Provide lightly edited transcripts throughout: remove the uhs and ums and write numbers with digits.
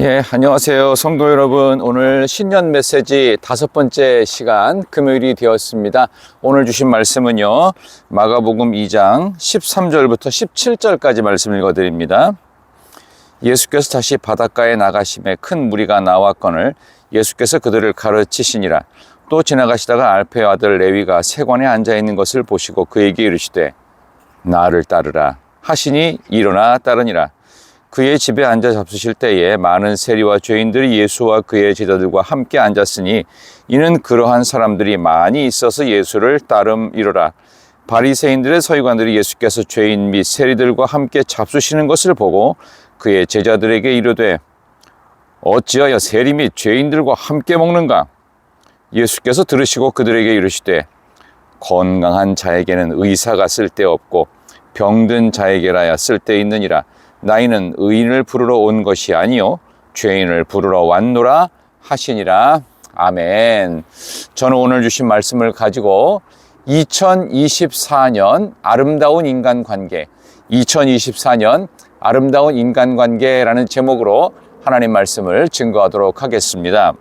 예, 안녕하세요. 성도 여러분. 오늘 신년 메시지 5번째 시간 금요일이 되었습니다. 오늘 주신 말씀은요, 마가복음 2장 13절부터 17절까지 말씀 읽어드립니다. 예수께서 다시 바닷가에 나가심에 큰 무리가 나왔거늘 예수께서 그들을 가르치시니라. 또 지나가시다가 알페의 아들 레위가 세관에 앉아있는 것을 보시고 그에게 이르시되 나를 따르라 하시니 일어나 따르니라. 그의 집에 앉아 잡수실 때에 많은 세리와 죄인들이 예수와 그의 제자들과 함께 앉았으니 이는 그러한 사람들이 많이 있어서 예수를 따름이로라. 바리새인들의 서기관들이 예수께서 죄인 및 세리들과 함께 잡수시는 것을 보고 그의 제자들에게 이르되 어찌하여 세리 및 죄인들과 함께 먹는가? 예수께서 들으시고 그들에게 이르시되 건강한 자에게는 의사가 쓸데없고 병든 자에게라야 쓸데있느니라. 나이는 의인을 부르러 온 것이 아니요 죄인을 부르러 왔노라 하시니라. 아멘. 저는 오늘 주신 말씀을 가지고 2024년 아름다운 인간관계, 2024년 아름다운 인간관계라는 제목으로 하나님 말씀을 증거하도록 하겠습니다.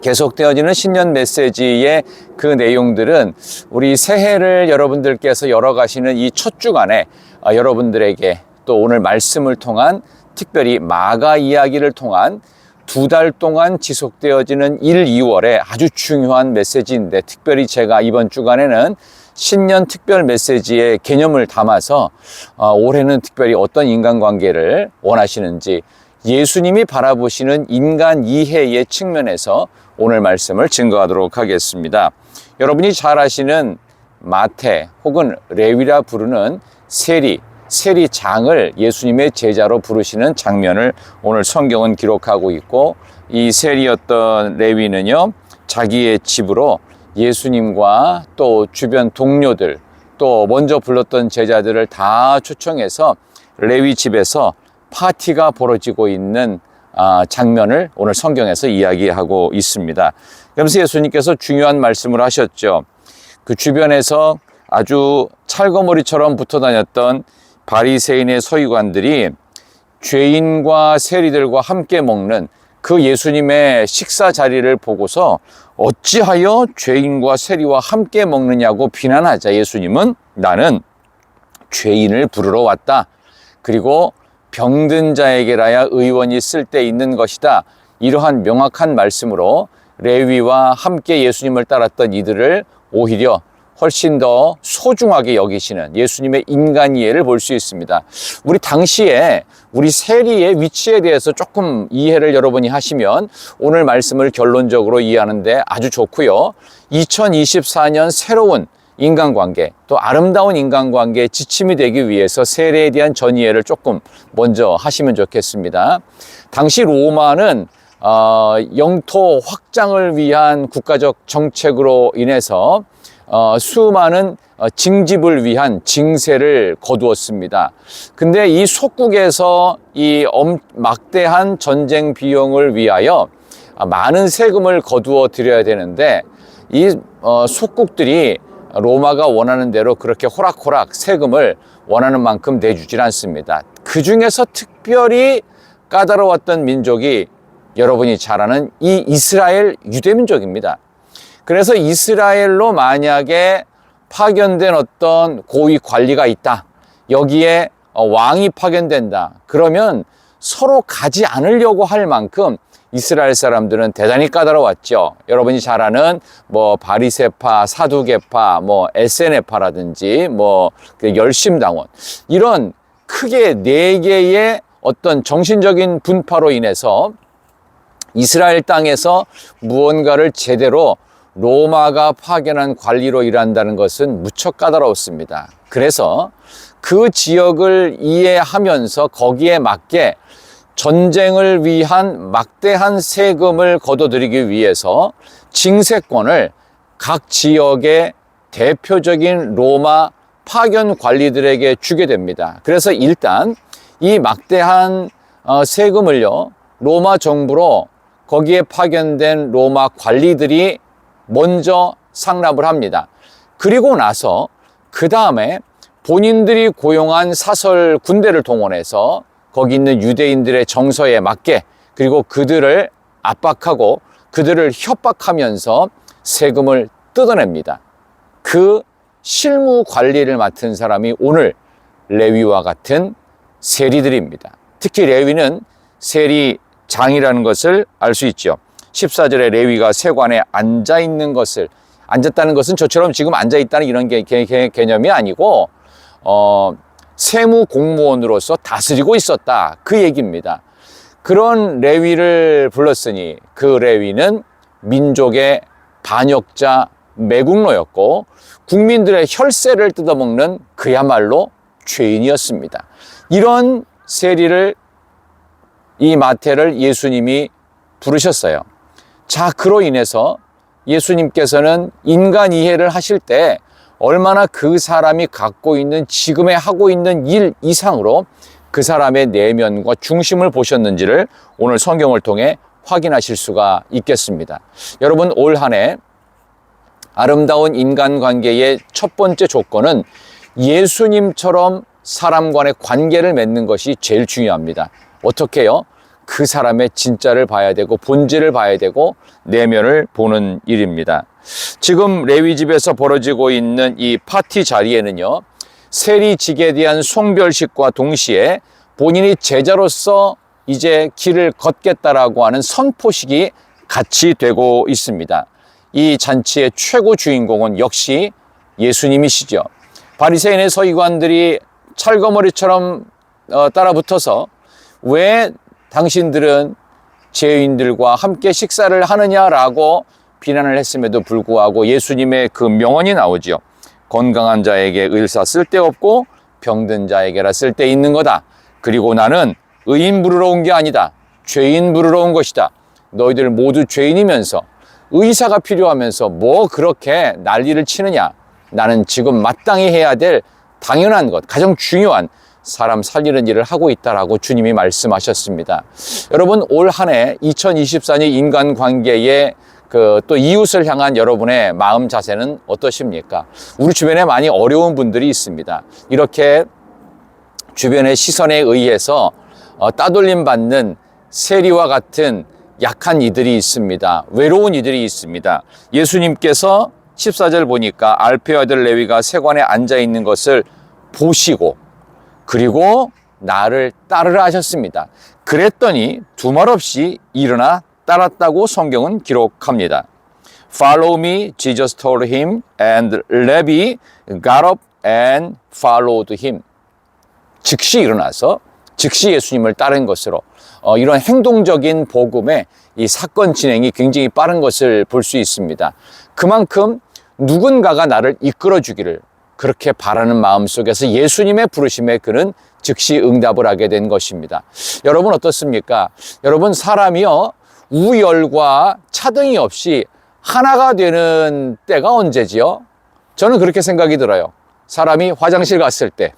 계속되어지는 신년 메시지의 그 내용들은 우리 새해를 여러분들께서 열어가시는 이 첫 주간에 여러분들에게 또 오늘 말씀을 통한 특별히 마가 이야기를 통한 2달 동안 지속되어지는 1, 2월에 아주 중요한 메시지인데 특별히 제가 이번 주간에는 신년 특별 메시지의 개념을 담아서 올해는 특별히 어떤 인간관계를 원하시는지 예수님이 바라보시는 인간 이해의 측면에서 오늘 말씀을 증거하도록 하겠습니다. 여러분이 잘 아시는 마태 혹은 레위라 부르는 세리장을 예수님의 제자로 부르시는 장면을 오늘 성경은 기록하고 있고, 이 세리였던 레위는요 자기의 집으로 예수님과 또 주변 동료들 또 먼저 불렀던 제자들을 다 초청해서 레위 집에서 파티가 벌어지고 있는 장면을 오늘 성경에서 이야기하고 있습니다. 그러면서 예수님께서 중요한 말씀을 하셨죠. 그 주변에서 아주 찰거머리처럼 붙어 다녔던 바리새인의 서기관들이 죄인과 세리들과 함께 먹는 그 예수님의 식사 자리를 보고서 어찌하여 죄인과 세리와 함께 먹느냐고 비난하자 예수님은 나는 죄인을 부르러 왔다. 그리고 병든 자에게라야 의원이 쓸데 있는 것이다. 이러한 명확한 말씀으로 레위와 함께 예수님을 따랐던 이들을 오히려 훨씬 더 소중하게 여기시는 예수님의 인간 이해를 볼 수 있습니다. 우리 당시에 우리 세리의 위치에 대해서 조금 이해를 여러분이 하시면 오늘 말씀을 결론적으로 이해하는데 아주 좋고요. 2024년 새로운 인간관계, 또 아름다운 인간관계의 지침이 되기 위해서 세례에 대한 전이해를 조금 먼저 하시면 좋겠습니다. 당시 로마는 영토 확장을 위한 국가적 정책으로 인해서 수많은 징집을 위한 징세를 거두었습니다. 근데 이 속국에서 이 막대한 전쟁 비용을 위하여 많은 세금을 거두어 드려야 되는데 이 속국들이 로마가 원하는 대로 그렇게 호락호락 세금을 원하는 만큼 내주질 않습니다. 그 중에서 특별히 까다로웠던 민족이 여러분이 잘 아는 이 이스라엘 유대민족입니다. 그래서 이스라엘로 만약에 파견된 어떤 고위 관리가 있다, 여기에 왕이 파견된다, 그러면 서로 가지 않으려고 할 만큼 이스라엘 사람들은 대단히 까다로웠죠. 여러분이 잘 아는 바리새파, 사두개파, 에세네파라든지 열심당원, 이런 크게 4개의 어떤 정신적인 분파로 인해서 이스라엘 땅에서 무언가를 제대로 로마가 파견한 관리로 일한다는 것은 무척 까다로웠습니다. 그래서 그 지역을 이해하면서 거기에 맞게 전쟁을 위한 막대한 세금을 거둬들이기 위해서 징세권을 각 지역의 대표적인 로마 파견 관리들에게 주게 됩니다. 그래서 일단 이 막대한 세금을요 로마 정부로 거기에 파견된 로마 관리들이 먼저 상납을 합니다. 그리고 나서 그 다음에 본인들이 고용한 사설 군대를 동원해서 거기 있는 유대인들의 정서에 맞게 그리고 그들을 압박하고 그들을 협박하면서 세금을 뜯어냅니다. 그 실무 관리를 맡은 사람이 오늘 레위와 같은 세리들입니다. 특히 레위는 세리장이라는 것을 알 수 있죠. 14절에 레위가 세관에 앉아있는 것을, 앉았다는 것은 저처럼 지금 앉아있다는 이런 개념이 아니고 세무 공무원으로서 다스리고 있었다, 그 얘기입니다. 그런 레위를 불렀으니 그 레위는 민족의 반역자 매국노였고 국민들의 혈세를 뜯어먹는 그야말로 죄인이었습니다. 이런 세리를, 이 마태를 예수님이 부르셨어요. 자, 그로 인해서 예수님께서는 인간 이해를 하실 때 얼마나 그 사람이 갖고 있는, 지금에 하고 있는 일 이상으로 그 사람의 내면과 중심을 보셨는지를 오늘 성경을 통해 확인하실 수가 있겠습니다. 여러분, 올 한 해 아름다운 인간관계의 첫 번째 조건은 예수님처럼 사람 간의 관계를 맺는 것이 제일 중요합니다. 어떻게요? 그 사람의 진짜를 봐야 되고 본질을 봐야 되고 내면을 보는 일입니다. 지금 레위집에서 벌어지고 있는 이 파티 자리에는요, 세리직에 대한 송별식과 동시에 본인이 제자로서 이제 길을 걷겠다라고 하는 선포식이 같이 되고 있습니다. 이 잔치의 최고 주인공은 역시 예수님이시죠. 바리새인의 서기관들이 찰거머리처럼 따라붙어서 왜 당신들은 죄인들과 함께 식사를 하느냐라고 비난을 했음에도 불구하고 예수님의 그 명언이 나오죠. 건강한 자에게 의사 쓸데없고 병든 자에게라 쓸데있는 거다. 그리고 나는 의인 부르러 온 게 아니다. 죄인 부르러 온 것이다. 너희들 모두 죄인이면서 의사가 필요하면서 뭐 그렇게 난리를 치느냐. 나는 지금 마땅히 해야 될 당연한 것, 가장 중요한 사람 살리는 일을 하고 있다라고 주님이 말씀하셨습니다. 여러분, 올 한 해 2024년 인간관계의 또 이웃을 향한 여러분의 마음 자세는 어떠십니까? 우리 주변에 많이 어려운 분들이 있습니다. 이렇게 주변의 시선에 의해서 따돌림 받는 세리와 같은 약한 이들이 있습니다. 외로운 이들이 있습니다. 예수님께서 14절 보니까 알페의 아들 레위가 세관에 앉아 있는 것을 보시고 그리고 나를 따르라 하셨습니다. 그랬더니 두말 없이 일어나 따랐다고 성경은 기록합니다. Follow me, Jesus told him, and Levi got up and followed him. 즉시 일어나서 즉시 예수님을 따른 것으로 이런 행동적인 복음의 이 사건 진행이 굉장히 빠른 것을 볼 수 있습니다. 그만큼 누군가가 나를 이끌어 주기를 그렇게 바라는 마음 속에서 예수님의 부르심에 그는 즉시 응답을 하게 된 것입니다. 여러분 어떻습니까? 여러분, 사람이요, 우열과 차등이 없이 하나가 되는 때가 언제지요? 저는 그렇게 생각이 들어요. 사람이 화장실 갔을 때,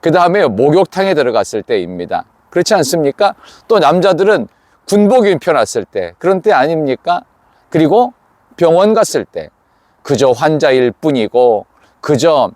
그 다음에 목욕탕에 들어갔을 때입니다. 그렇지 않습니까? 또 남자들은 군복 입혀놨을 때, 그런 때 아닙니까? 그리고 병원 갔을 때, 그저 환자일 뿐이고 그저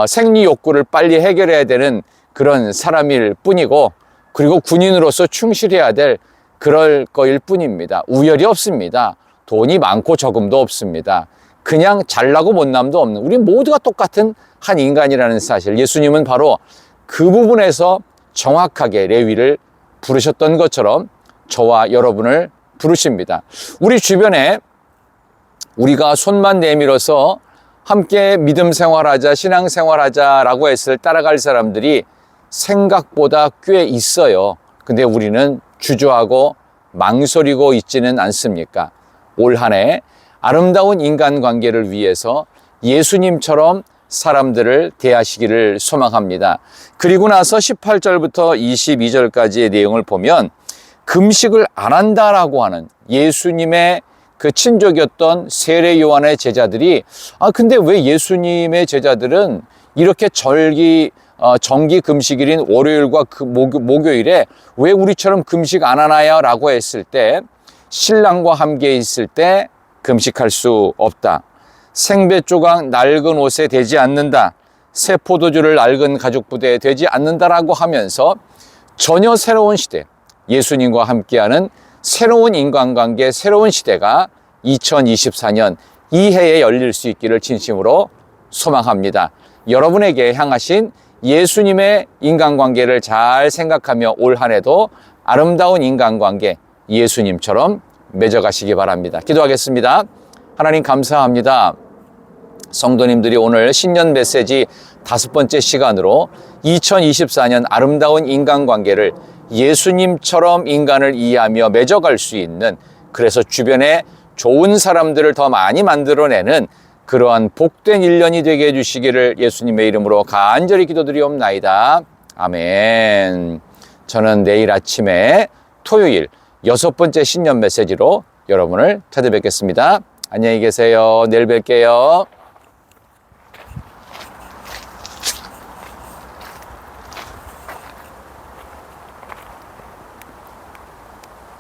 생리 욕구를 빨리 해결해야 되는 그런 사람일 뿐이고, 그리고 군인으로서 충실해야 될 그럴 거일 뿐입니다. 우열이 없습니다. 돈이 많고 적음도 없습니다. 그냥 잘나고 못남도 없는, 우리 모두가 똑같은 한 인간이라는 사실, 예수님은 바로 그 부분에서 정확하게 레위를 부르셨던 것처럼 저와 여러분을 부르십니다. 우리 주변에 우리가 손만 내밀어서 함께 믿음 생활하자, 신앙 생활하자라고 했을 따라갈 사람들이 생각보다 꽤 있어요. 근데 우리는 주저하고 망설이고 있지는 않습니까? 올 한 해 아름다운 인간관계를 위해서 예수님처럼 사람들을 대하시기를 소망합니다. 그리고 나서 18절부터 22절까지의 내용을 보면 금식을 안 한다라고 하는 예수님의 그 친족이었던 세례 요한의 제자들이, 근데 왜 예수님의 제자들은 이렇게 정기 금식일인 월요일과 그 목요일에 왜 우리처럼 금식 안 하나요? 라고 했을 때, 신랑과 함께 있을 때 금식할 수 없다. 생배 조각 낡은 옷에 되지 않는다. 새 포도주를 낡은 가죽 부대에 되지 않는다라고 하면서 전혀 새로운 시대, 예수님과 함께하는 새로운 인간관계, 새로운 시대가 2024년 이 해에 열릴 수 있기를 진심으로 소망합니다. 여러분에게 향하신 예수님의 인간관계를 잘 생각하며 올 한 해도 아름다운 인간관계, 예수님처럼 맺어가시기 바랍니다. 기도하겠습니다. 하나님 감사합니다. 성도님들이 오늘 신년 메시지 5번째 시간으로 2024년 아름다운 인간관계를 예수님처럼 인간을 이해하며 맺어갈 수 있는, 그래서 주변에 좋은 사람들을 더 많이 만들어내는 그러한 복된 1년이 되게 해주시기를 예수님의 이름으로 간절히 기도드리옵나이다. 아멘. 저는 내일 아침에 토요일 6번째 신년 메시지로 여러분을 찾아뵙겠습니다. 안녕히 계세요. 내일 뵐게요.